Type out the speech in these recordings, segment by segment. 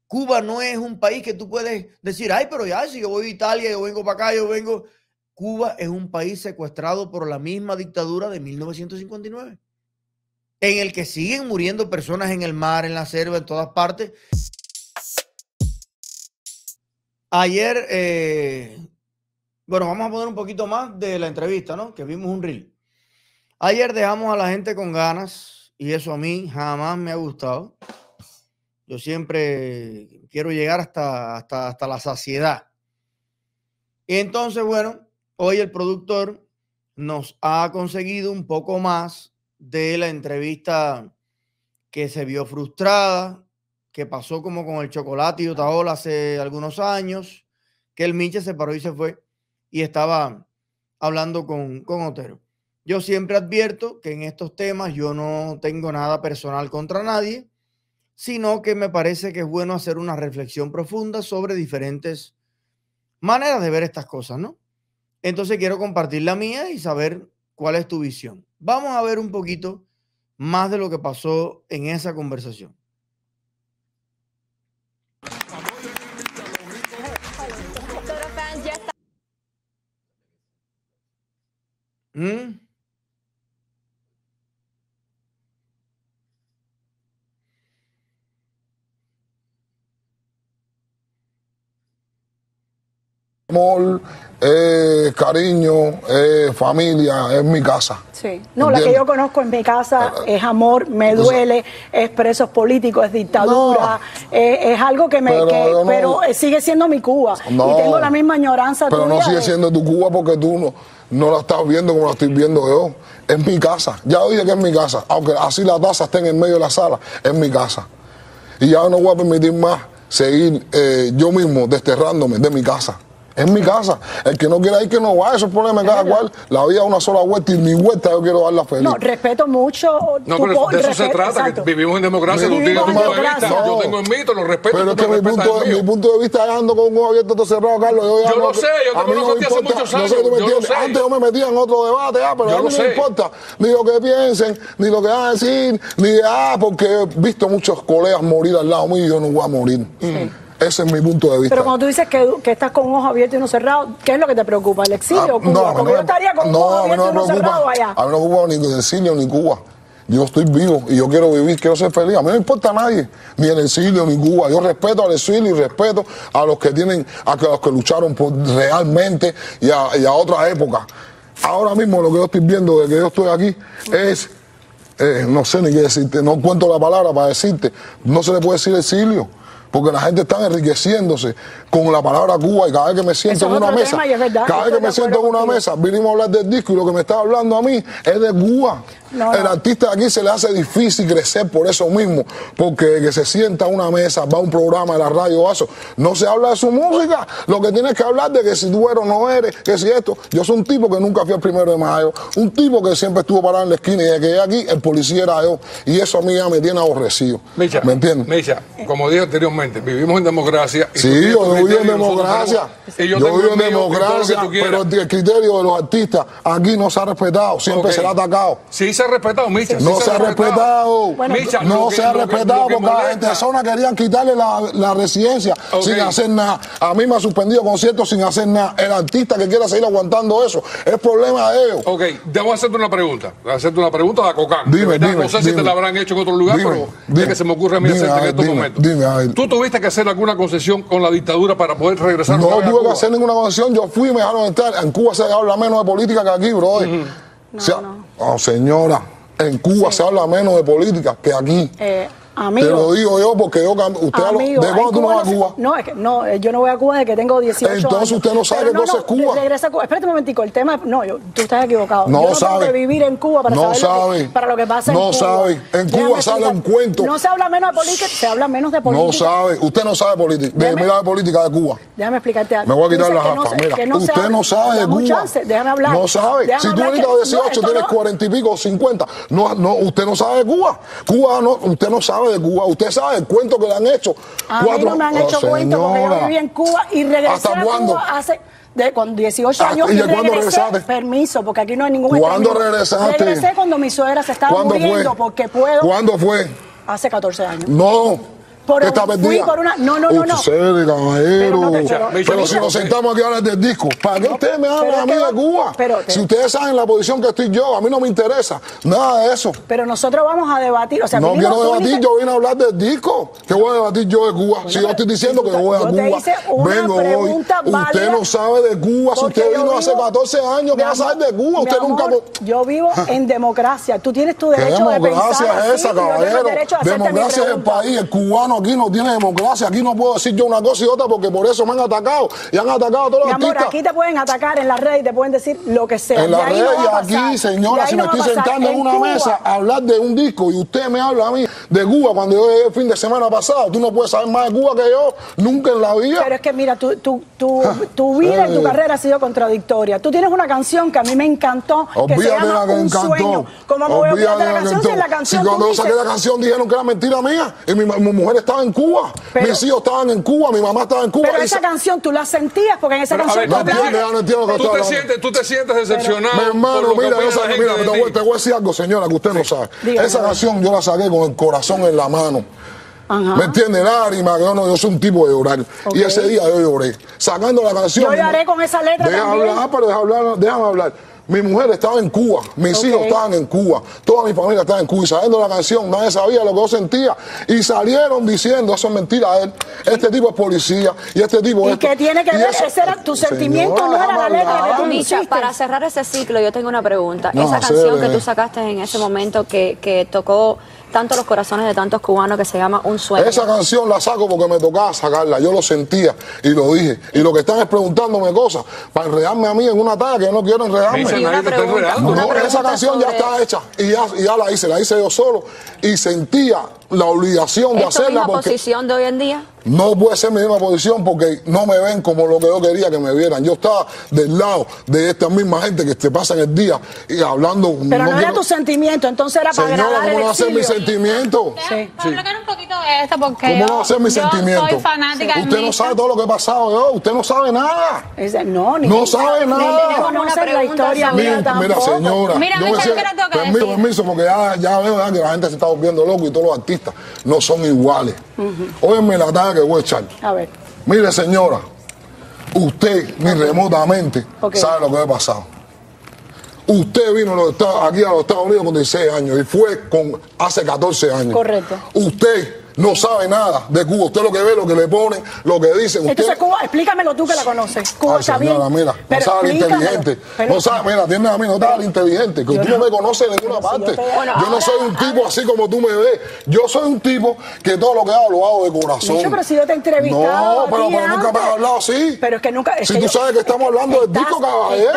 Cuba no es un país que tú puedes decir, ay, pero ya, si yo voy a Italia, yo vengo para acá, yo vengo. Cuba es un país secuestrado por la misma dictadura de 1959, en el que siguen muriendo personas en el mar, en la selva, en todas partes. Ayer, bueno, vamos a poner un poquito más de la entrevista, ¿no? Que vimos un reel. Ayer dejamos a la gente con ganas y eso a mí jamás me ha gustado. Yo siempre quiero llegar hasta la saciedad. Y entonces, bueno, hoy el productor nos ha conseguido un poco más de la entrevista que se vio frustrada, que pasó como con el Chocolate y Otaola hace algunos años, que el Miche se paró y se fue y estaba hablando con Otero. Yo siempre advierto que en estos temas yo no tengo nada personal contra nadie, sino que me parece que es bueno hacer una reflexión profunda sobre diferentes maneras de ver estas cosas, ¿no? Entonces quiero compartir la mía y saber cuál es tu visión. Vamos a ver un poquito más de lo que pasó en esa conversación. Amor, cariño, familia, es mi casa. Sí, no, la que yo conozco en mi casa es amor, me duele, es presos políticos, es dictadura, es algo que me... Pero sigue siendo mi Cuba y tengo la misma añoranza tuya. Pero no sigue siendo tu Cuba porque tú no la estás viendo como la estoy viendo yo. Es mi casa, ya dije que es mi casa, aunque así la taza esté en medio de la sala, es mi casa. Y ya no voy a permitir más seguir yo mismo desterrándome de mi casa. Es mi casa. El que no quiera ir, que no vaya. Eso es problema de cada cual. La vida es una sola vuelta y mi vuelta yo quiero darla feliz. No, respeto mucho. No, pero de eso se trata, exacto. Que vivimos en democracia. Tú tienes tu punto de vista, yo tengo el mí, te lo respeto. Pero es que mi punto de vista es ando con un ojo abierto, todo cerrado, Carlos. Yo lo sé, yo te conozco a ti hace muchos años. Antes yo me metía en otro debate, pero a mí no me importa ni lo que piensen, ni lo que van a decir, ni porque he visto muchos colegas morir al lado mío y yo no voy a morir. Sí. Ese es mi punto de vista. Pero cuando tú dices que estás con un ojo abierto y uno cerrado, ¿qué es lo que te preocupa? ¿El exilio o Cuba? Porque yo estaría con un ojo abierto y uno cerrado allá. A mí no me preocupa ni el exilio ni Cuba. Yo estoy vivo y yo quiero vivir, quiero ser feliz. A mí no me importa a nadie, ni el exilio ni Cuba. Yo respeto al exilio y respeto a los que los que lucharon realmente y a otra época. Ahora mismo lo que yo estoy viendo de que yo estoy aquí es, no sé ni qué decirte, no cuento la palabra para decirte, no se le puede decir exilio. Porque la gente está enriqueciéndose con la palabra Cuba y cada vez que me siento en una mesa, vinimos a hablar del disco y lo que me está hablando a mí es de Cuba. El artista de aquí se le hace difícil crecer por eso mismo, porque que se sienta a una mesa, va a un programa de la radio, eso, no se habla de su música, lo que tienes que hablar de que si tú eres o no eres, que si esto. Yo soy un tipo que nunca fui al 1 de mayo, un tipo que siempre estuvo parado en la esquina y de que llegué aquí, el policía era yo, y eso a mí ya me tiene aborrecido. Micha, ¿me entiendes? Micha, como dije anteriormente, vivimos en democracia. Y sí, yo vivo en democracia. Yo vivo en democracia, pero el criterio de los artistas aquí no se ha respetado, siempre se le ha atacado. Sí se ha respetado, Micha. No se ha respetado. No se ha respetado porque a las personas querían quitarle la residencia sin hacer nada. A mí me ha suspendido conciertos sin hacer nada. El artista que quiera seguir aguantando eso es problema de ellos. Ok, debo hacerte una pregunta. Hacerte una pregunta a Cocán. Dime, no sé si te la habrán hecho en otro lugar, pero es que se me ocurre a mí hacerte en estos momentos. ¿Tú tuviste que hacer alguna concesión con la dictadura para poder regresar? No tuve que hacer ninguna concesión. Yo fui y me dejaron entrar. En Cuba se habla menos de política que aquí, brother. Oh, señora. En Cuba se habla menos de política que aquí. Amigo, te lo digo yo porque yo usted amigo, ¿de cuándo tú no vas a Cuba? No, es que no, yo no voy a Cuba desde que tengo 18 años. Entonces usted no sabe qué cosa es Cuba. Regresa a Cuba. Espérate un momentico, el tema, tú estás equivocado. No yo no sabe. tengo que vivir en Cuba para saber para lo que pasa en Cuba. No sabe. En Cuba sale un cuento. No se habla menos de política, se habla menos de política. No sabe. Usted no sabe política. De política de Cuba. Déjame explicarte algo. Me voy a quitar las gafas. Mira, usted no sabe de Cuba. Déjame hablar. No sabe. Si tú ahorita 18 tienes 40 y pico, 50, usted no sabe de Cuba. Cuba no, usted no sabe de Cuba. Usted sabe el cuento que le han hecho. A mí no me han hecho cuento porque yo viví en Cuba y regresé ¿Hasta cuándo? A Cuba con 18 años. ¿Y de cuándo regresaste? Permiso, porque aquí no hay ningún ¿Cuándo regresaste? Regresé cuando mi suegra se estaba muriendo porque puedo. ¿Cuándo fue? Hace 14 años. No. por, ¿Qué está perdida? fui por una... No. Usted, caballero. Pero si nos sentamos aquí a hablar del disco, ¿para qué ustedes me hablan a mí de Cuba? Si ustedes saben la posición que estoy yo, a mí no me interesa nada de eso. Pero nosotros vamos a debatir, o sea, no quiero debatir, yo vine a hablar del disco. ¿Qué voy a debatir yo de Cuba? Si yo estoy diciendo que voy a Cuba, vengo hoy. Usted no sabe de Cuba, si usted vino hace 14 años, ¿qué va a saber de Cuba? Usted nunca... Yo vivo en democracia, tú tienes tu derecho de pensar. ¿Qué democracia es esa, caballero? Democracia es el país, el cubano aquí no tiene democracia, aquí no puedo decir yo una cosa y otra porque por eso me han atacado y han atacado a todos los artistas. Aquí te pueden atacar en las redes y te pueden decir lo que sea. En las redes y aquí, señora, si me estoy sentando en una mesa a hablar de un disco y usted me habla a mí de Cuba cuando yo llegué el fin de semana pasado, tú no puedes saber más de Cuba que yo, nunca en la vida. Pero es que mira, tu vida y tu carrera ha sido contradictoria. Tú tienes una canción que a mí me encantó, que se llama Un Sueño. ¿Cómo me voy a olvidar de la canción si en la canción cuando yo saqué la canción dijeron que era mentira mía y mi mujer estaba en Cuba, mis hijos estaban en Cuba, mi mamá estaba en Cuba. Pero esa canción tú la sentías porque en esa canción no entiendo lo que tú te sientes decepcionado. Mi hermano, mira, te voy a decir algo, señora, que usted no sabe. Esa canción yo la saqué con el corazón en la mano. ¿Me entiende? Lágrima, yo soy un tipo de llorar. Y ese día yo lloré. Sacando la canción. Yo lloré con esa letra también. Déjame hablar. Mi mujer estaba en Cuba, mis hijos estaban en Cuba, toda mi familia estaba en Cuba y sabiendo la canción, nadie sabía lo que yo sentía y salieron diciendo, eso es mentira, este tipo es policía y este tipo es... ¿Y qué tiene que ver? Ese era tu sentimiento, no era la letra que tú Micha, para cerrar ese ciclo, yo tengo una pregunta. Esa canción que tú sacaste en ese momento que tocó tanto los corazones de tantos cubanos, que se llama Un Sueño. Esa canción la saco porque me tocaba sacarla, yo lo sentía y lo dije. Y lo que están es preguntándome cosas para enredarme a mí en una talla que yo no quiero enredarme. Esa canción ya está hecha y ya la hice yo solo y sentía la obligación de hacerla. ¿Es tu misma posición de hoy en día? No puede ser mi misma posición porque no me ven como lo que yo quería que me vieran. Yo estaba del lado de esta misma gente que te pasan el día y hablando. Pero no era tu sentimiento, entonces era para agradar el ¿cómo no va a ser mi sentimiento? Sí. Para hablar un poquito de esto, porque ¿cómo no va a ser mi sentimiento? Soy fanática. Usted no sabe todo lo que he pasado yo, usted no sabe nada. No sabe nada. No conoce la historia mía tampoco. Mira, señora, permiso, porque ya veo que la gente se está volviendo loco y todos los artistas no son iguales. Óyeme la talla que voy a echar. A ver. Mire, señora, usted ni remotamente sabe lo que ha pasado. Usted vino aquí a los Estados Unidos con 16 años y fue hace 14 años. Correcto. Usted no sabe nada de Cuba. Usted lo que ve, lo que le ponen, lo que dicen. Entonces, Cuba, explícamelo tú que la conoces. Cuba está bien. Mira, no sabe inteligente. No sabe, mira, atiende a mí, no está inteligente. Que tú no me conoces en ninguna parte. Yo no soy un tipo así como tú me ves. Yo soy un tipo que todo lo que hago lo hago de corazón. Pero si yo te he entrevistado. No, pero nunca me has hablado así. Pero es que nunca. Si tú sabes que estamos hablando del disco, caballero.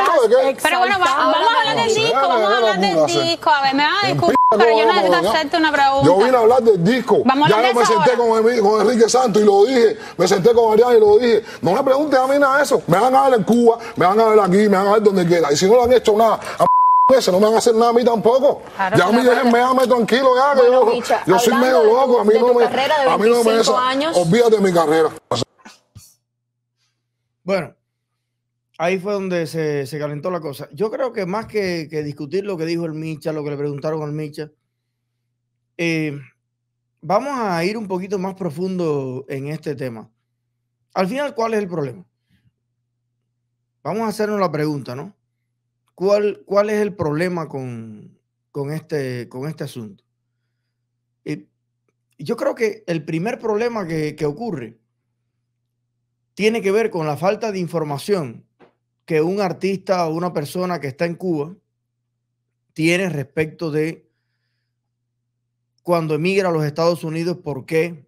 Pero bueno, vamos a hablar del disco. Vamos a hablar del disco. A ver, me vas a disculpar, pero yo necesito hacerte una pregunta. Yo vine a hablar del disco. Ya yo me senté con Enrique Santos y lo dije, me senté con Arián y lo dije. No me pregunten a mí nada de eso. Me van a ver en Cuba, me van a ver aquí, me van a ver donde quiera. Y si no le han hecho nada a ese, no me van a hacer nada a mí tampoco. Claro, ya a mí déjenme tranquilo ya, que bueno, yo soy medio loco. A mí no me olvídate de mi carrera. Bueno, ahí fue donde se calentó la cosa. Yo creo que más que discutir lo que dijo el Micha, lo que le preguntaron al Micha, vamos a ir un poquito más profundo en este tema. Al final, ¿cuál es el problema? Vamos a hacernos la pregunta, ¿no? ¿Cuál es el problema con este asunto? Yo creo que el primer problema que ocurre tiene que ver con la falta de información que un artista o una persona que está en Cuba tiene respecto de cuando emigra a los Estados Unidos, por qué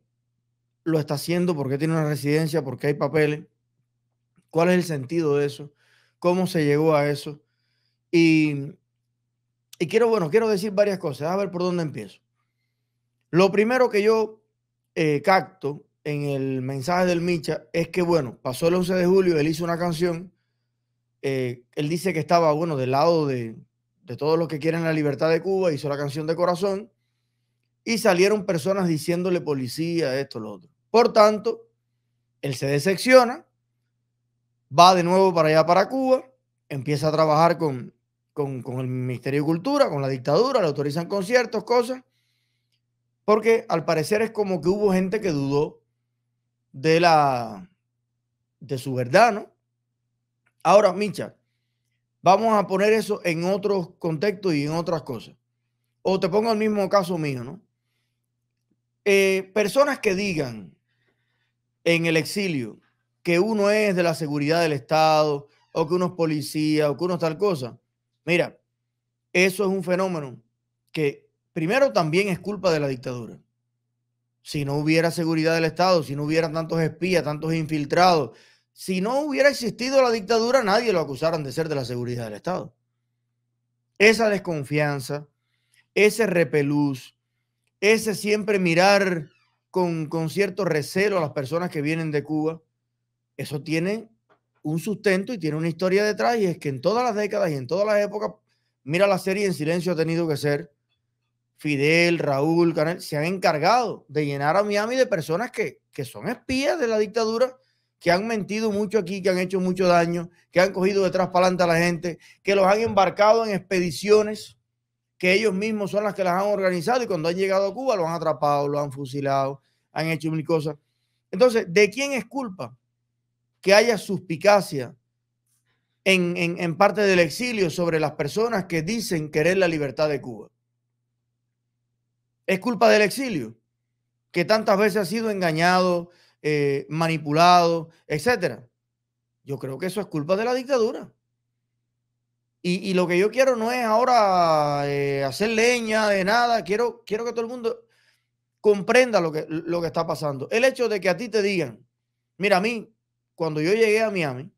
lo está haciendo, por qué tiene una residencia, por qué hay papeles, cuál es el sentido de eso, cómo se llegó a eso. Y quiero decir varias cosas, a ver por dónde empiezo. Lo primero que yo capto en el mensaje del Micha es que, bueno, pasó el 11 de julio, él hizo una canción, él dice que estaba, bueno, del lado de todos los que quieren la libertad de Cuba, hizo la canción de corazón, y salieron personas diciéndole policía, esto, lo otro. Por tanto, él se decepciona, va de nuevo para allá, para Cuba, empieza a trabajar con el Ministerio de Cultura, con la dictadura, le autorizan conciertos, cosas, Porque al parecer es como que hubo gente que dudó de su verdad, ¿no? Ahora, Micha, vamos a poner eso en otros contextos y en otras cosas. O te pongo el mismo caso mío, ¿no? Personas que digan en el exilio que uno es de la seguridad del Estado, o que uno es policía, o que uno es tal cosa. Mira, eso es un fenómeno que primero también es culpa de la dictadura. Si no hubiera seguridad del Estado, si no hubiera tantos espías, tantos infiltrados, si no hubiera existido la dictadura, nadie lo acusaran de ser de la seguridad del Estado. Esa desconfianza, ese repelús, ese siempre mirar con cierto recelo a las personas que vienen de Cuba, eso tiene un sustento y tiene una historia detrás, y es que en todas las décadas y en todas las épocas, mira la serie En Silencio ha tenido que ser, Fidel, Raúl, Canel, se han encargado de llenar a Miami de personas que son espías de la dictadura, que han mentido mucho aquí, que han hecho mucho daño, que han cogido detrás para adelante a la gente, que los han embarcado en expediciones que ellos mismos son las que las han organizado, y cuando han llegado a Cuba lo han atrapado, lo han fusilado, han hecho mil cosas. Entonces, ¿de quién es culpa que haya suspicacia en parte del exilio sobre las personas que dicen querer la libertad de Cuba? ¿Es culpa del exilio, que tantas veces ha sido engañado, manipulado, etcétera? Yo creo que eso es culpa de la dictadura. Y lo que yo quiero no es ahora hacer leña de nada. Quiero que todo el mundo comprenda lo que está pasando. El hecho de que a ti te digan, mira, a mí, cuando yo llegué a Miami,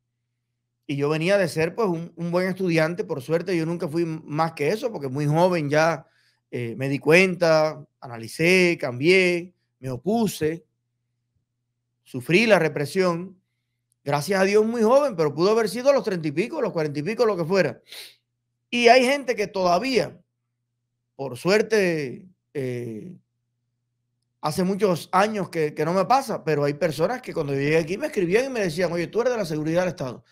y yo venía de ser pues un buen estudiante, por suerte yo nunca fui más que eso, porque muy joven ya me di cuenta, analicé, cambié, me opuse, sufrí la represión. Gracias a Dios muy joven, pero pudo haber sido a los 30 y pico, a los 40 y pico, lo que fuera. Y hay gente que todavía, por suerte, hace muchos años que no me pasa, pero hay personas que cuando yo llegué aquí me escribían y me decían, oye, tú eres de la seguridad del Estado.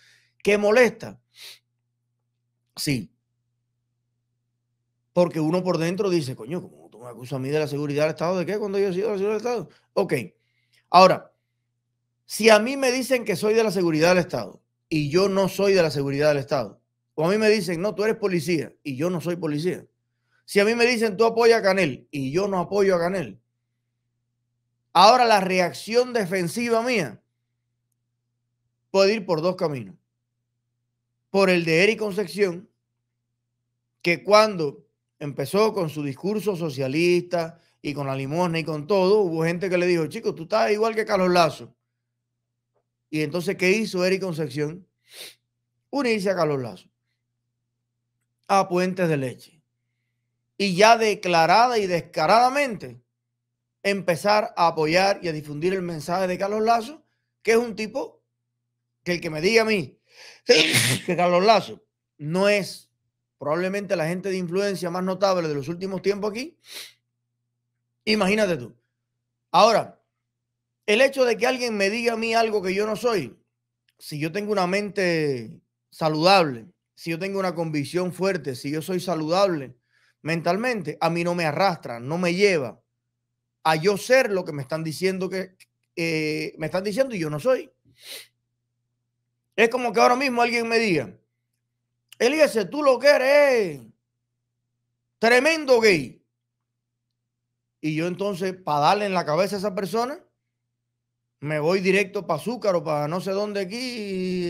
¿Qué molesta? Sí. Porque uno por dentro dice, coño, ¿cómo tú me acusas a mí de la seguridad del Estado? ¿De qué? Cuando yo he sido de la seguridad del Estado. Ok. Ahora, si a mí me dicen que soy de la seguridad del Estado y yo no soy de la seguridad del Estado, o a mí me dicen, no, tú eres policía y yo no soy policía. Si a mí me dicen, tú apoyas a Canel y yo no apoyo a Canel, ahora la reacción defensiva mía puede ir por dos caminos. Por el de Eric Concepción, que cuando empezó con su discurso socialista y con la limosna y con todo, hubo gente que le dijo, chico, tú estás igual que Carlos Lazo. Y entonces, ¿qué hizo Eric Concepción? Unirse a Carlos Lazo, a Puentes de Leche, y ya declarada y descaradamente empezar a apoyar y a difundir el mensaje de Carlos Lazo, que es un tipo que el que me diga a mí que Carlos Lazo no es probablemente la gente de influencia más notable de los últimos tiempos aquí, imagínate tú. Ahora, el hecho de que alguien me diga a mí algo que yo no soy, si yo tengo una mente saludable, si yo tengo una convicción fuerte, si yo soy saludable mentalmente, a mí no me arrastra, no me lleva a yo ser lo que me están diciendo que me están diciendo y yo no soy. Es como que ahora mismo alguien me diga, Eliezer, tú lo que eres tremendo gay. Y yo entonces, para darle en la cabeza a esa persona, me voy directo para Azúcar o para no sé dónde aquí,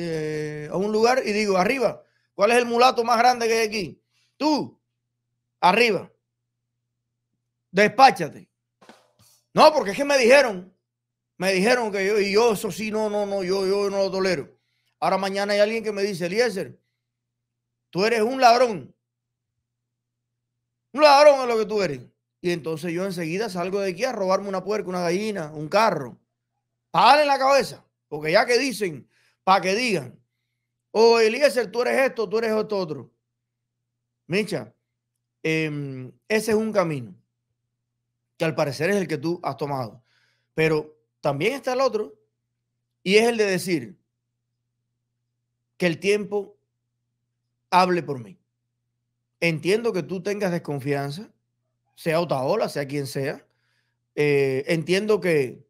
a un lugar, y digo, arriba, ¿cuál es el mulato más grande que hay aquí? Tú, arriba, despáchate. No, porque es que me dijeron que yo eso sí, yo no lo tolero. Ahora mañana hay alguien que me dice, Eliezer, tú eres un ladrón. Un ladrón es lo que tú eres. Y entonces yo enseguida salgo de aquí a robarme una puerca, una gallina, un carro. Para en la cabeza. Porque ya que dicen, para que digan, oh, Eliezer, tú eres esto, tú eres esto otro. Micha, ese es un camino que al parecer es el que tú has tomado. Pero también está el otro, y es el de decir que el tiempo hable por mí. Entiendo que tú tengas desconfianza, sea Otaola, sea quien sea, Entiendo que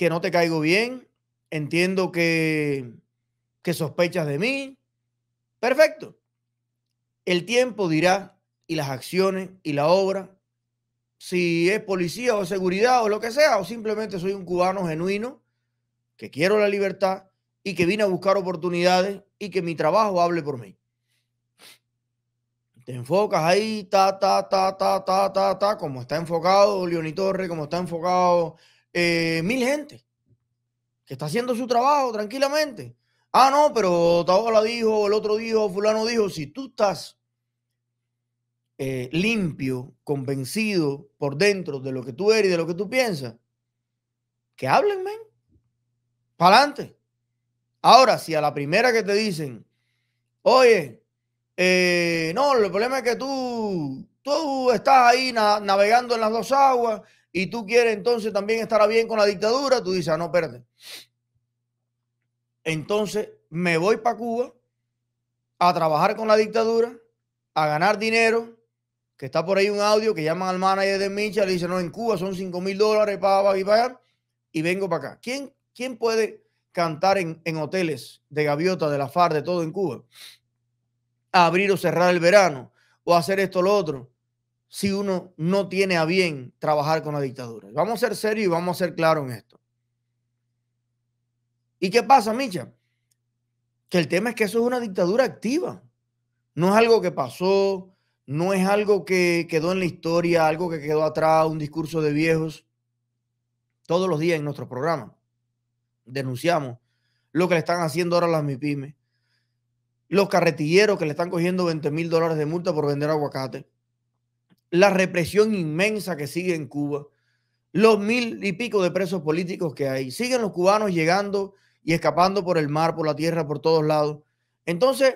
no te caigo bien, entiendo que sospechas de mí. Perfecto. El tiempo dirá, y las acciones y la obra, si es policía o seguridad o lo que sea, o simplemente soy un cubano genuino que quiero la libertad y que vine a buscar oportunidades y que mi trabajo hable por mí. Te enfocas ahí, como está enfocado Leoni Torres, como está enfocado mil gente que está haciendo su trabajo tranquilamente. Ah, no, pero Tabola dijo, el otro dijo, fulano dijo. Si tú estás limpio, convencido por dentro de lo que tú eres y de lo que tú piensas, que hablen, men. Para adelante. Ahora, si a la primera que te dicen, oye, no, el problema es que tú estás ahí navegando en las dos aguas y tú quieres entonces también estar bien con la dictadura, tú dices, ah, no, espérate. Entonces me voy para Cuba a trabajar con la dictadura, a ganar dinero, que está por ahí un audio que llaman al manager de Micha, le dicen, no, en Cuba son $5,000 para allá, y vengo para acá. ¿Quién puede cantar en hoteles de gaviota, de la FARC, de todo en Cuba? A abrir o cerrar el verano, o hacer esto o lo otro, si uno no tiene a bien trabajar con la dictadura. Vamos a ser serios y vamos a ser claros en esto. ¿Y qué pasa, Micha? Que el tema es que eso es una dictadura activa. No es algo que pasó, no es algo que quedó en la historia, algo que quedó atrás, un discurso de viejos. Todos los días en nuestro programa denunciamos lo que le están haciendo ahora a las MIPYMES, los carretilleros que le están cogiendo $20,000 de multa por vender aguacate, la represión inmensa que sigue en Cuba, los 1,000 y pico de presos políticos que hay. Siguen los cubanos llegando y escapando por el mar, por la tierra, por todos lados. Entonces,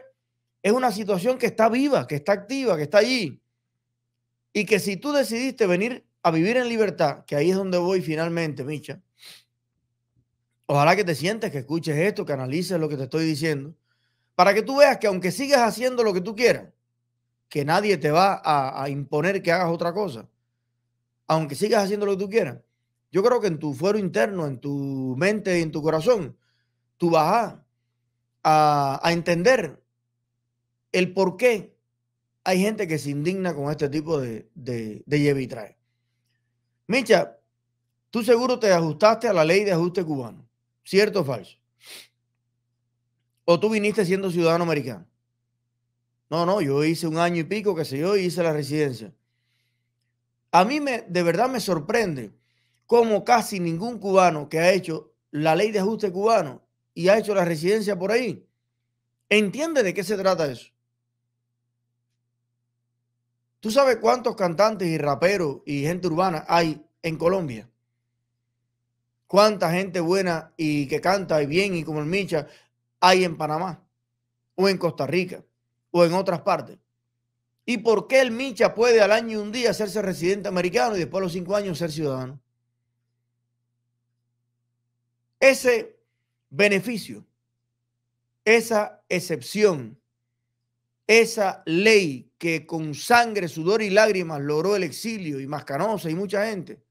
es una situación que está viva, que está activa, que está allí. Y que si tú decidiste venir a vivir en libertad, que ahí es donde voy finalmente, Micha, ojalá que te sientes, que escuches esto, que analices lo que te estoy diciendo, para que tú veas que aunque sigas haciendo lo que tú quieras, que nadie te va a imponer que hagas otra cosa, aunque sigas haciendo lo que tú quieras, yo creo que en tu fuero interno, en tu mente y en tu corazón, tú vas a entender el por qué hay gente que se indigna con este tipo de lleve y trae. Micha, tú seguro te ajustaste a la ley de ajuste cubano, ¿cierto o falso? ¿O tú viniste siendo ciudadano americano? No, yo hice 1 año y pico, qué sé yo, y hice la residencia. A mí de verdad me sorprende cómo casi ningún cubano que ha hecho la ley de ajuste cubano y ha hecho la residencia por ahí entiende de qué se trata eso. ¿Tú sabes cuántos cantantes y raperos y gente urbana hay en Colombia? ¿Cuánta gente buena y que canta bien y como el Micha hay en Panamá o en Costa Rica o en otras partes? ¿Y por qué el Micha puede al año y un día hacerse residente americano y después a los 5 años ser ciudadano? Ese beneficio, esa excepción, esa ley que con sangre, sudor y lágrimas logró el exilio y Mascanosa y mucha gente,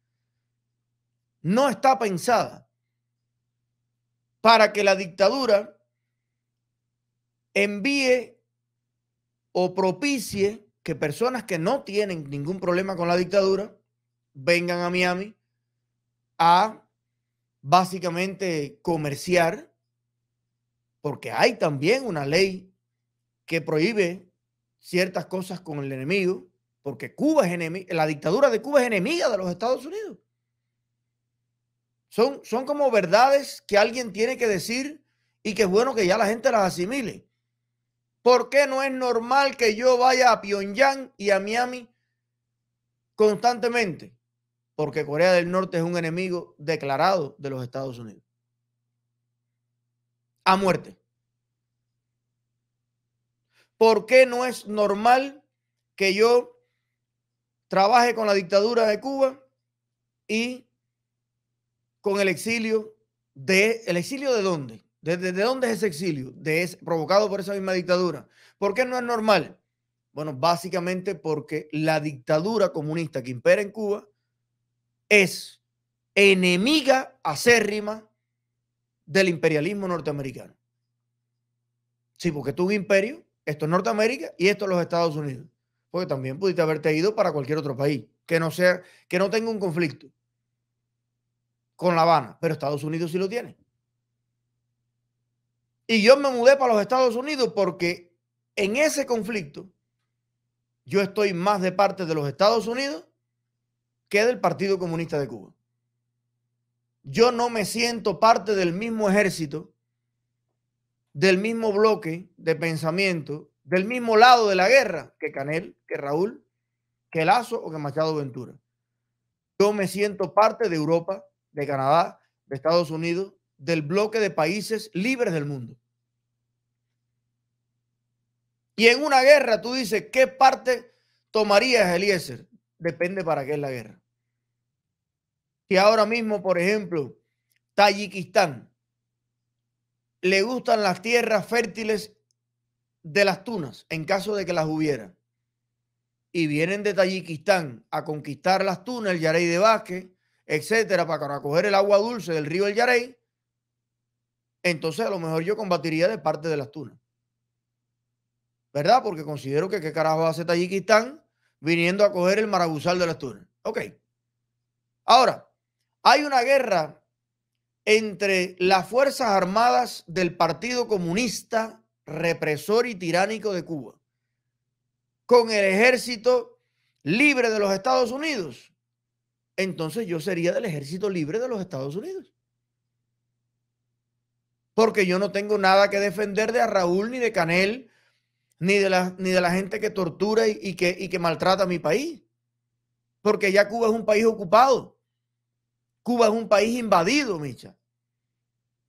no está pensada para que la dictadura envíe o propicie que personas que no tienen ningún problema con la dictadura vengan a Miami a básicamente comerciar, porque hay también una ley que prohíbe ciertas cosas con el enemigo, porque Cuba es enemiga, la dictadura de Cuba es enemiga de los Estados Unidos. Son como verdades que alguien tiene que decir y que es bueno que ya la gente las asimile. ¿Por qué no es normal que yo vaya a Pyongyang y a Miami constantemente? Porque Corea del Norte es un enemigo declarado de los Estados Unidos. A muerte. ¿Por qué no es normal que yo trabaje con la dictadura de Cuba y con el exilio ¿el exilio de dónde? ¿De dónde es ese exilio? Provocado por esa misma dictadura. ¿Por qué no es normal? Bueno, básicamente porque la dictadura comunista que impera en Cuba es enemiga acérrima del imperialismo norteamericano. Sí, porque tú un imperio, esto es Norteamérica y esto es los Estados Unidos. Porque también pudiste haberte ido para cualquier otro país que no tenga un conflicto con La Habana, pero Estados Unidos sí lo tiene. Y yo me mudé para los Estados Unidos porque en ese conflicto yo estoy más de parte de los Estados Unidos que del Partido Comunista de Cuba. Yo no me siento parte del mismo ejército, del mismo bloque de pensamiento, del mismo lado de la guerra que Canel, que Raúl, que Lazo o que Machado Ventura. Yo me siento parte de Europa, de Canadá, de Estados Unidos, del bloque de países libres del mundo. Y en una guerra tú dices, ¿qué parte tomarías, Eliezer? Depende para qué es la guerra. Si ahora mismo, por ejemplo, Tayikistán le gustan las tierras fértiles de las tunas, en caso de que las hubiera, y vienen de Tayikistán a conquistar las tunas, el Yarey de Vázquez, etcétera, para recoger el agua dulce del río El Yarey, entonces a lo mejor yo combatiría de parte de las tunas. ¿Verdad? Porque considero que qué carajo hace Tayikistán viniendo a coger el marabuzal de las tunas. Ok. Ahora, hay una guerra entre las Fuerzas Armadas del Partido Comunista represor y tiránico de Cuba con el Ejército Libre de los Estados Unidos. Entonces yo sería del Ejército Libre de los Estados Unidos. Porque yo no tengo nada que defender de a Raúl, ni de Canel, ni de la gente que tortura y que maltrata a mi país. Porque ya Cuba es un país ocupado. Cuba es un país invadido, Micha.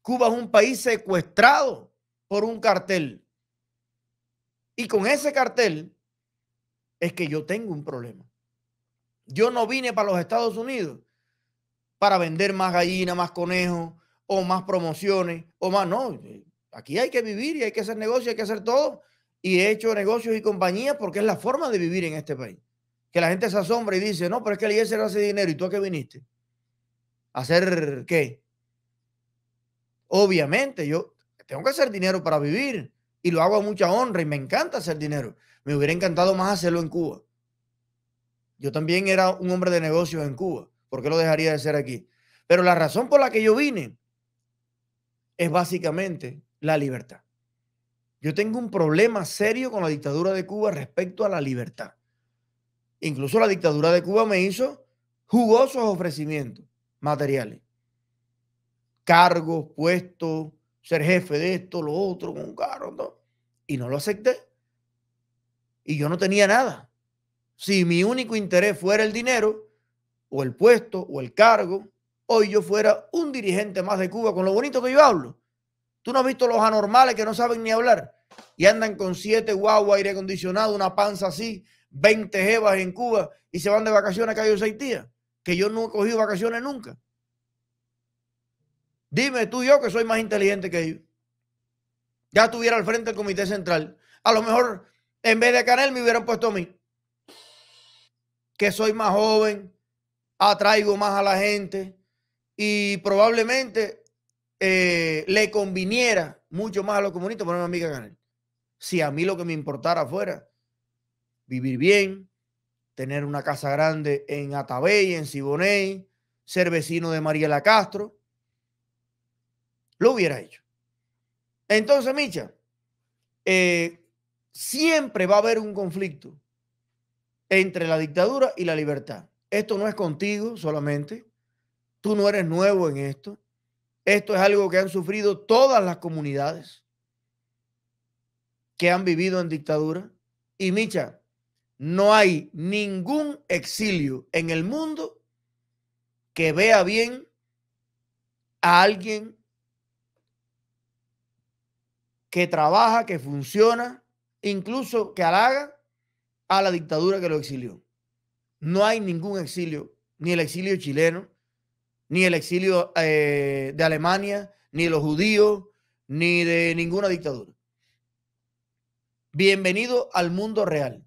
Cuba es un país secuestrado por un cartel. Y con ese cartel es que yo tengo un problema. Yo no vine para los Estados Unidos para vender más gallinas, más conejos, o más promociones, o más. No, aquí hay que vivir y hay que hacer negocios, hay que hacer todo. Y he hecho negocios y compañías porque es la forma de vivir en este país. Que la gente se asombra y dice, no, pero es que Eliezer no hace dinero. ¿Y tú a qué viniste? ¿A hacer qué? Obviamente, yo tengo que hacer dinero para vivir y lo hago a mucha honra y me encanta hacer dinero. Me hubiera encantado más hacerlo en Cuba. Yo también era un hombre de negocios en Cuba. ¿Por qué lo dejaría de ser aquí? Pero la razón por la que yo vine es básicamente la libertad. Yo tengo un problema serio con la dictadura de Cuba respecto a la libertad. Incluso la dictadura de Cuba me hizo jugosos ofrecimientos materiales. Cargos, puestos, ser jefe de esto, lo otro, con un carro, todo. Y no lo acepté. Y yo no tenía nada. Si mi único interés fuera el dinero, o el puesto, o el cargo, hoy yo fuera un dirigente más de Cuba, con lo bonito que yo hablo. Tú no has visto los anormales que no saben ni hablar y andan con 7 guaguas, aire acondicionado, una panza así, 20 jevas en Cuba y se van de vacaciones a Cayo Seitía, que yo no he cogido vacaciones nunca. Dime tú yo que soy más inteligente que ellos. Ya estuviera al frente del Comité Central. A lo mejor en vez de Canel me hubieran puesto a mí, que soy más joven, atraigo más a la gente y probablemente le conviniera mucho más a los comunistas ponerme a mí que a Canel. Si a mí lo que me importara fuera vivir bien, tener una casa grande en Atabey, en Siboney, ser vecino de Mariela Castro, lo hubiera hecho. Entonces, Micha, siempre va a haber un conflicto entre la dictadura y la libertad. Esto no es contigo solamente. Tú no eres nuevo en esto. Esto es algo que han sufrido todas las comunidades que han vivido en dictadura. Y Micha, no hay ningún exilio en el mundo que vea bien a alguien que trabaja, que funciona, incluso que halaga a la dictadura que lo exilió. No hay ningún exilio, ni el exilio chileno, ni el exilio de Alemania, ni de los judíos, ni de ninguna dictadura. Bienvenido al mundo real.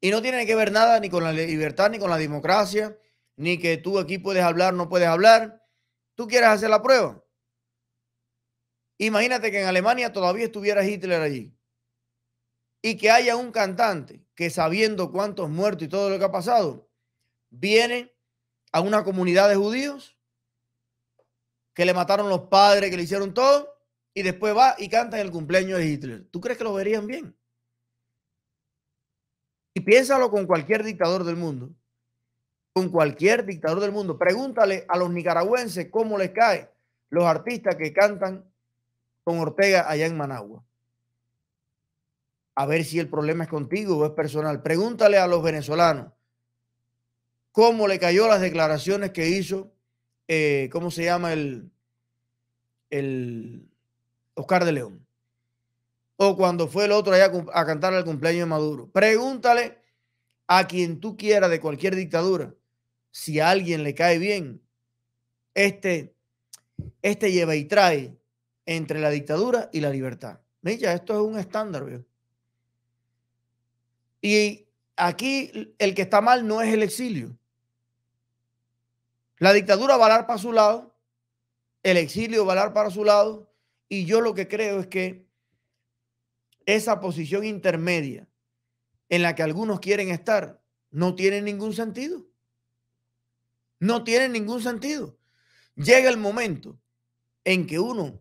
Y no tiene que ver nada ni con la libertad, ni con la democracia, ni que tú aquí puedes hablar, no puedes hablar. ¿Tú quieres hacer la prueba? Imagínate que en Alemania todavía estuviera Hitler allí y que haya un cantante que, sabiendo cuántos muertos y todo lo que ha pasado, viene a una comunidad de judíos que le mataron los padres, que le hicieron todo, y después va y canta en el cumpleaños de Hitler. ¿Tú crees que lo verían bien? Y piénsalo con cualquier dictador del mundo. Con cualquier dictador del mundo. Pregúntale a los nicaragüenses cómo les cae los artistas que cantan con Ortega allá en Managua. A ver si el problema es contigo o es personal. Pregúntale a los venezolanos cómo le cayó las declaraciones que hizo, ¿cómo se llama? El Oscar de León. O cuando fue el otro allá a cantar el cumpleaños de Maduro. Pregúntale a quien tú quieras de cualquier dictadura si a alguien le cae bien este lleva y trae entre la dictadura y la libertad. Mira, esto es un estándar, ¿vio? Y aquí el que está mal no es el exilio. La dictadura va a dar para su lado, el exilio va a dar para su lado, y yo lo que creo es que esa posición intermedia en la que algunos quieren estar no tiene ningún sentido. No tiene ningún sentido. Llega el momento en que uno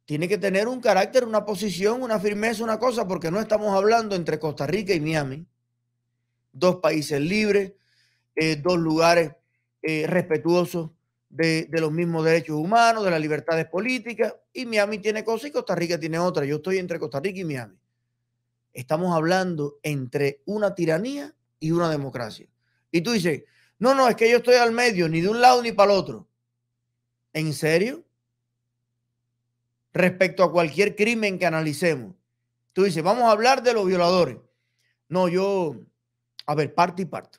tiene que tener un carácter, una posición, una firmeza, una cosa, porque no estamos hablando entre Costa Rica y Miami, dos países libres, dos lugares respetuosos de los mismos derechos humanos, de las libertades políticas, y Miami tiene cosas y Costa Rica tiene otras. Yo estoy entre Costa Rica y Miami. Estamos hablando entre una tiranía y una democracia. Y tú dices, no, es que yo estoy al medio, ni de un lado ni para el otro. ¿En serio? Respecto a cualquier crimen que analicemos, tú dices, vamos a hablar de los violadores. No, a ver, parte y parte.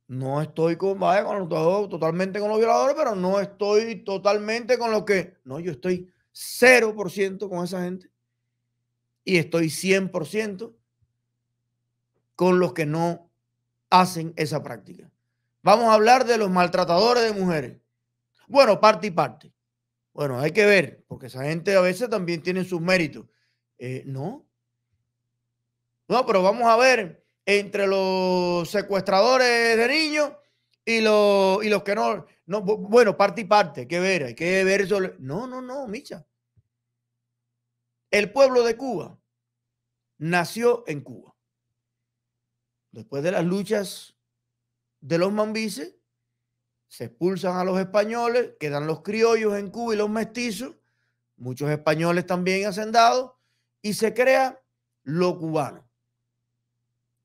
No estoy totalmente con los violadores, pero no estoy totalmente con lo que... No, yo estoy 0% con esa gente y estoy 100% con los que no hacen esa práctica. Vamos a hablar de los maltratadores de mujeres. Bueno, parte y parte. Bueno, hay que ver, porque esa gente a veces también tiene sus méritos. No, pero vamos a ver entre los secuestradores de niños y los que no. Bueno, parte y parte, hay que ver eso. No, Micha. El pueblo de Cuba nació en Cuba. Después de las luchas de los mambises, se expulsan a los españoles, quedan los criollos en Cuba y los mestizos, muchos españoles también hacendados, y se crea lo cubano.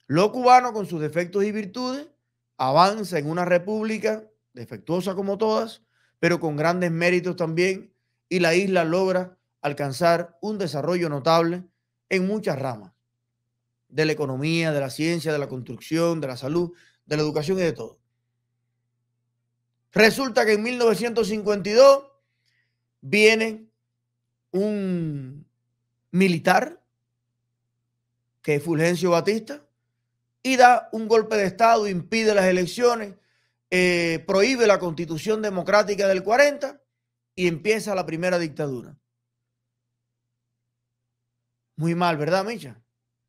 Lo cubano, con sus defectos y virtudes, avanza en una república defectuosa como todas, pero con grandes méritos también, y la isla logra alcanzar un desarrollo notable en muchas ramas, de la economía, de la ciencia, de la construcción, de la salud, de la educación y de todo. Resulta que en 1952 viene un militar, que es Fulgencio Batista, y da un golpe de Estado, impide las elecciones, prohíbe la Constitución Democrática del 40 y empieza la primera dictadura. Muy mal, ¿verdad, Micha?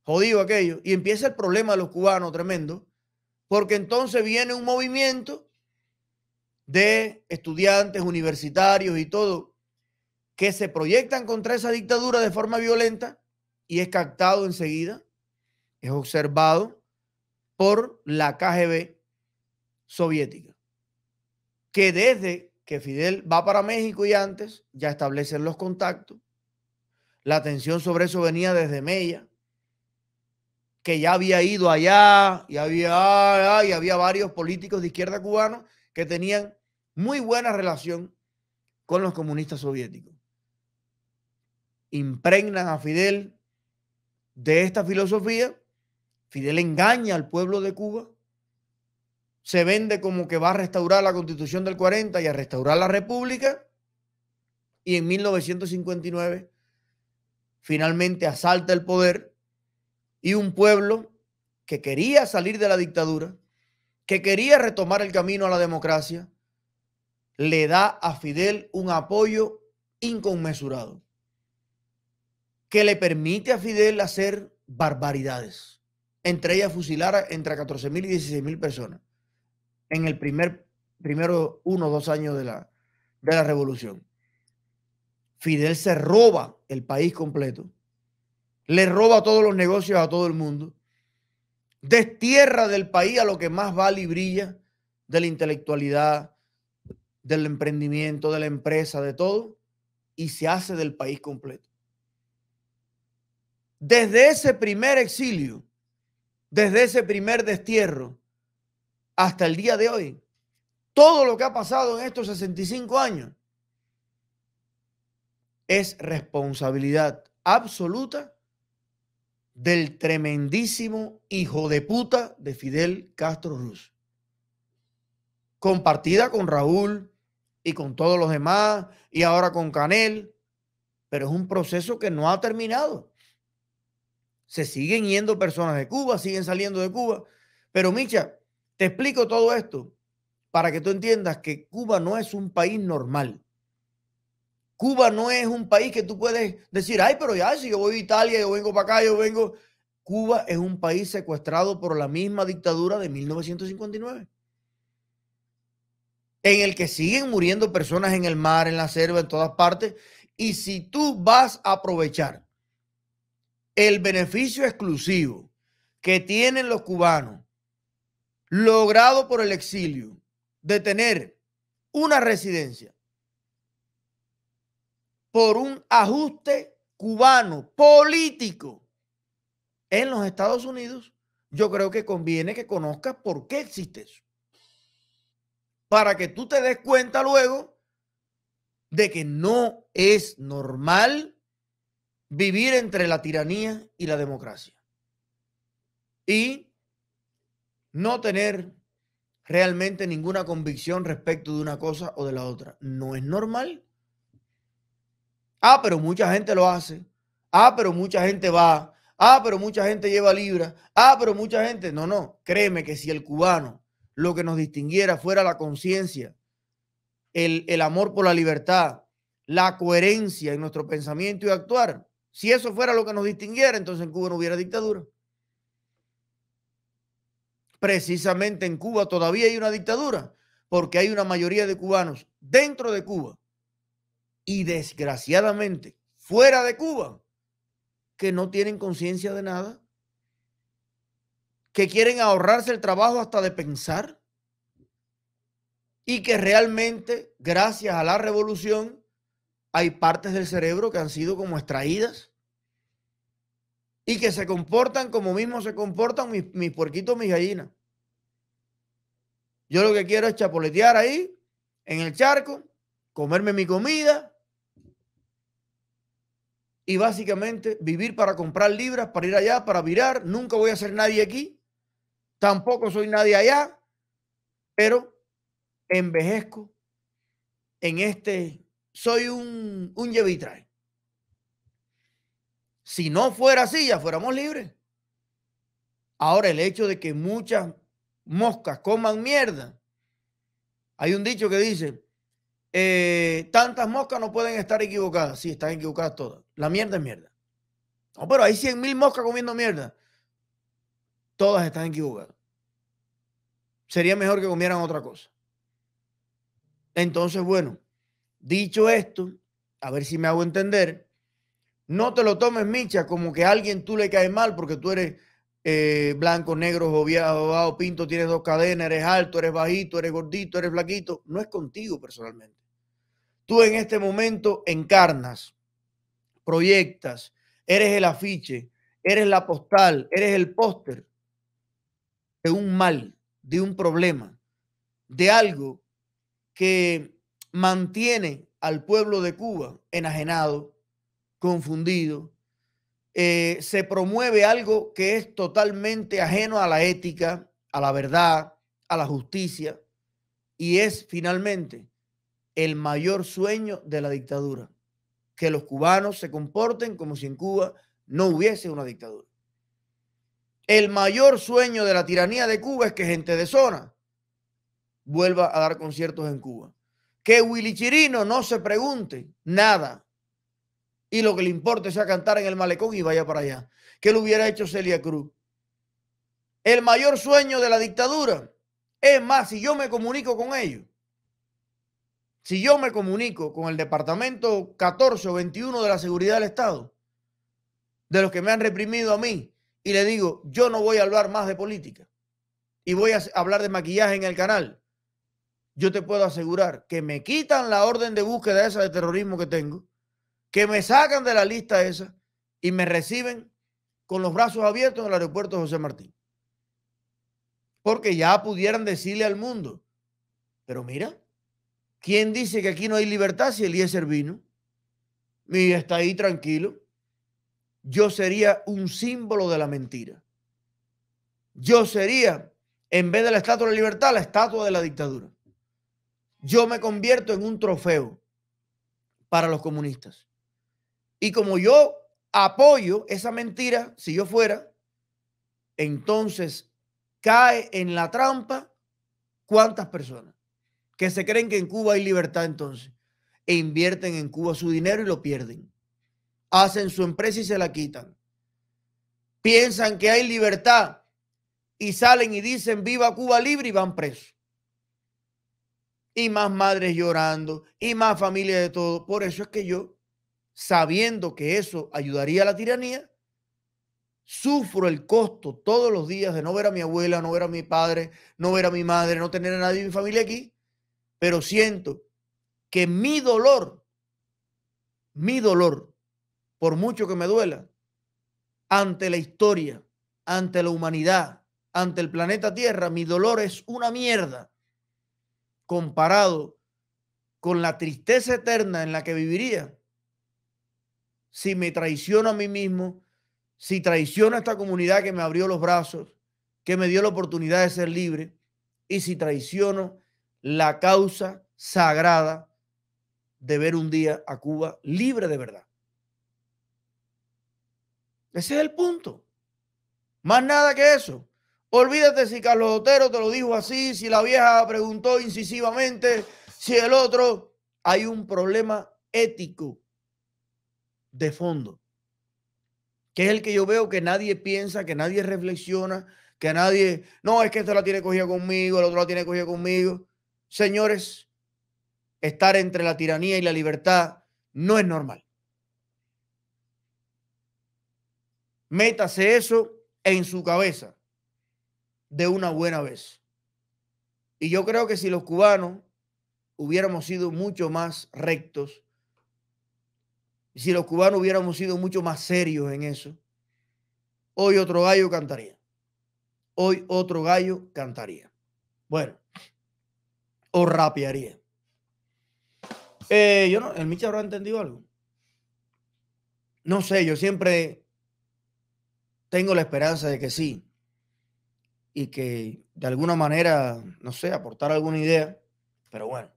Jodido aquello. Y empieza el problema de los cubanos tremendo, porque entonces viene un movimiento de estudiantes universitarios y todo, que se proyectan contra esa dictadura de forma violenta y es captado enseguida, es observado por la KGB soviética, que desde que Fidel va para México y antes ya establecen los contactos. La atención sobre eso venía desde Mella, que ya había ido allá y había varios políticos de izquierda cubanos que tenían muy buena relación con los comunistas soviéticos. Impregnan a Fidel de esta filosofía. Fidel engaña al pueblo de Cuba, se vende como que va a restaurar la Constitución del 40 y a restaurar la República, y en 1959 finalmente asalta el poder, y un pueblo que quería salir de la dictadura que quería retomar el camino a la democracia, le da a Fidel un apoyo inconmensurado, que le permite a Fidel hacer barbaridades, entre ellas fusilar entre 14.000 y 16.000 personas en el primero 1 o 2 años de la revolución. Fidel se roba el país completo, le roba todos los negocios a todo el mundo, destierra del país a lo que más vale y brilla, de la intelectualidad, del emprendimiento, de la empresa, de todo, y se hace del país completo. Desde ese primer exilio, desde ese primer destierro, hasta el día de hoy, todo lo que ha pasado en estos 65 años es responsabilidad absoluta del tremendísimo hijo de puta de Fidel Castro Ruz, compartida con Raúl y con todos los demás, y ahora con Canel, pero es un proceso que no ha terminado. Se siguen yendo personas de Cuba, siguen saliendo de Cuba, pero Micha, te explico todo esto para que tú entiendas que Cuba no es un país normal. Cuba no es un país que tú puedes decir, ay, pero ya, si yo voy a Italia, yo vengo para acá, yo vengo. Cuba es un país secuestrado por la misma dictadura de 1959, en el que siguen muriendo personas en el mar, en la selva, en todas partes. Y si tú vas a aprovechar el beneficio exclusivo que tienen los cubanos, logrado por el exilio, de tener una residencia por un ajuste cubano político en los Estados Unidos, yo creo que conviene que conozcas por qué existe eso, para que tú te des cuenta luego de que no es normal vivir entre la tiranía y la democracia y no tener realmente ninguna convicción respecto de una cosa o de la otra. No es normal. Ah, pero mucha gente lo hace. Ah, pero mucha gente va. Ah, pero mucha gente lleva libras. Ah, pero mucha gente... No, créeme que si el cubano lo que nos distinguiera fuera la conciencia, el amor por la libertad, la coherencia en nuestro pensamiento y actuar, si eso fuera lo que nos distinguiera, entonces en Cuba no hubiera dictadura. Precisamente en Cuba todavía hay una dictadura, porque hay una mayoría de cubanos dentro de Cuba y desgraciadamente fuera de Cuba que no tienen conciencia de nada, que quieren ahorrarse el trabajo hasta de pensar y que realmente gracias a la revolución hay partes del cerebro que han sido como extraídas y que se comportan como mismo se comportan mis puerquitos, mis gallinas. Yo lo que quiero es chapoletear ahí, en el charco, comerme mi comida y básicamente vivir para comprar libras, para ir allá, para virar. Nunca voy a ser nadie aquí, tampoco soy nadie allá, pero envejezco en soy un llevitrae. Si no fuera así, ya fuéramos libres. Ahora, el hecho de que muchas moscas coman mierda. Hay un dicho que dice, tantas moscas no pueden estar equivocadas. Sí, están equivocadas todas. La mierda es mierda. No, pero hay 100.000 moscas comiendo mierda. Todas están equivocadas. Sería mejor que comieran otra cosa. Entonces, bueno, dicho esto, a ver si me hago entender. No te lo tomes, Micha, como que a alguien tú le caes mal porque tú eres blanco, negro, joviado, pinto, tienes 2 cadenas, eres alto, eres bajito, eres gordito, eres flaquito. No es contigo personalmente. Tú en este momento encarnas, proyectas, eres el afiche, eres la postal, eres el póster de un mal, de un problema, de algo que mantiene al pueblo de Cuba enajenado, confundido. Se promueve algo que es totalmente ajeno a la ética, a la verdad, a la justicia, y es finalmente el mayor sueño de la dictadura, que los cubanos se comporten como si en Cuba no hubiese una dictadura. El mayor sueño de la tiranía de Cuba es que gente de zona vuelva a dar conciertos en Cuba. Que Willy Chirino no se pregunte nada y lo que le importe sea cantar en el malecón y vaya para allá. ¿Qué lo hubiera hecho Celia Cruz? El mayor sueño de la dictadura. Es más, si yo me comunico con ellos, si yo me comunico con el departamento 14 o 21 de la seguridad del Estado, de los que me han reprimido a mí, y le digo, yo no voy a hablar más de política y voy a hablar de maquillaje en el canal, yo te puedo asegurar que me quitan la orden de búsqueda esa de terrorismo que tengo, que me sacan de la lista esa y me reciben con los brazos abiertos en el aeropuerto José Martí. Porque ya pudieran decirle al mundo, pero mira, ¿quién dice que aquí no hay libertad si Eliezer vino? Y está ahí tranquilo. Yo sería un símbolo de la mentira. Yo sería, en vez de la estatua de la libertad, la estatua de la dictadura. Yo me convierto en un trofeo para los comunistas. Y como yo apoyo esa mentira, si yo fuera, entonces cae en la trampa ¿cuántas personas que se creen que en Cuba hay libertad entonces e invierten en Cuba su dinero y lo pierden? Hacen su empresa y se la quitan. Piensan que hay libertad y salen y dicen viva Cuba libre y van presos. Y más madres llorando y más familia de todo. Por eso es que yo, sabiendo que eso ayudaría a la tiranía, sufro el costo todos los días de no ver a mi abuela, no ver a mi padre, no ver a mi madre, no tener a nadie de mi familia aquí, pero siento que mi dolor, por mucho que me duela, ante la historia, ante la humanidad, ante el planeta Tierra, mi dolor es una mierda comparado con la tristeza eterna en la que viviría si me traiciono a mí mismo, si traiciono a esta comunidad que me abrió los brazos, que me dio la oportunidad de ser libre, y si traiciono la causa sagrada de ver un día a Cuba libre de verdad. Ese es el punto. Más nada que eso. Olvídate si Carlos Otero te lo dijo así, si la vieja preguntó incisivamente, si el otro. Hay un problema ético de fondo, que es el que yo veo que nadie piensa, que nadie reflexiona, que nadie, no, es que este la tiene cogida conmigo, el otro la tiene cogida conmigo. Señores, estar entre la tiranía y la libertad no es normal. Métase eso en su cabeza de una buena vez. Y yo creo que si los cubanos hubiéramos sido mucho más rectos, si los cubanos hubiéramos sido mucho más serios en eso, hoy otro gallo cantaría. Hoy otro gallo cantaría. Bueno, o rapearía. Yo no, ¿el Micha habrá entendido algo? No sé, yo siempre tengo la esperanza de que sí. Y que de alguna manera, no sé, aportar alguna idea. Pero bueno.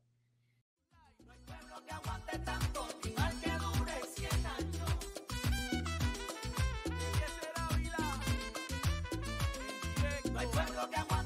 No hay pueblo que aguante.